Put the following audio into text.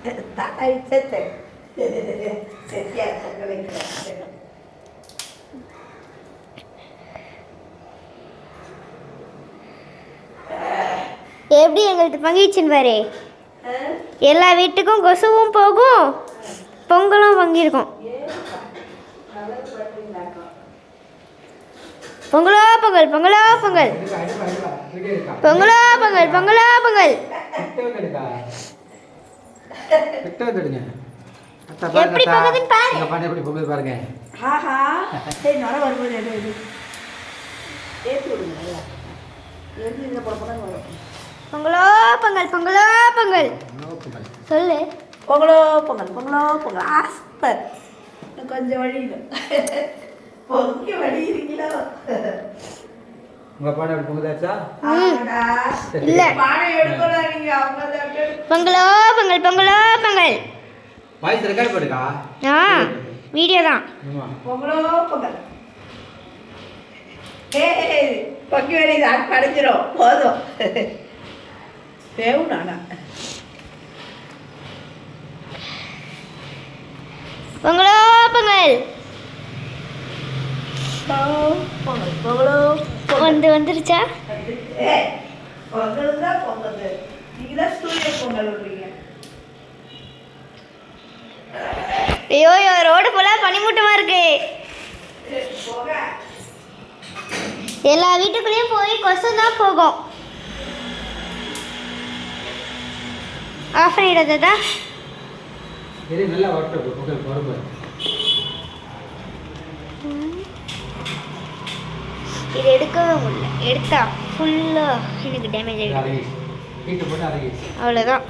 எப்படி எங்கள்கிட்ட பங்கிடுச்சுன்னு பாரு. எல்லா வீட்டுக்கும் கொசுவும் போகும், பொங்கலும் பங்கிருக்கும். பொங்கலோ பொங்கல், பொங்கலோ பொங்கல், பொங்கலோ பொங்கல், பொங்கலோ பொங்கல். எப்படி போகுதுன்னு பாரு. எப்படி போகுது பாருங்க. பொங்கலோ பொங்கல், பொங்கலோ பொங்கல் சொல்லு. பொங்கலோ பொங்கல், பொங்கலோ பொங்கல். ஆஸ்பர் கொஞ்சம் வழியில பொங்கி வழியிருக்கீங்களோ. உங்க பாடம் எப்படி பொங்குதாச்சா? இல்ல பாடம் எடுக்கணும் நீங்க. அவங்க பொங்கலோ பொங்கல், பொங்கலோ பொங்கல். வாய்ஸ் ரெக்கார்ட் பண்ணுக்கா? வீடியோ தான். பொங்கலோ பொங்கல். பொங்கி வழி அடைஞ்சிரும் போதும். தேவும் நானா பொங்கலோ பொங்கல். பொங்கல் பொங்கலோ வந்துருச்சா? பொங்கல் தான் பொங்கல். நீங்க தான் சூரிய பொங்கல் விடுறீங்க. ஐயோ ரோடு ஃபுல்லா பனிமூட்டமா இருக்கு. எல்லா வீட்டுக்குள்ளேயும் போய் கொசு தான் போகும். ஆஃப் பண்ணிடுறதா? இது நல்லா வரட்டும். பொங்கல் பொறுமை. இது எடுக்கவே முடியல. எடுத்தா ஃபுல்லாக எனக்கு டேமேஜ் ஆகிடும். வீட்டு போட்டு அரைக்கி அவ்வளோதான்.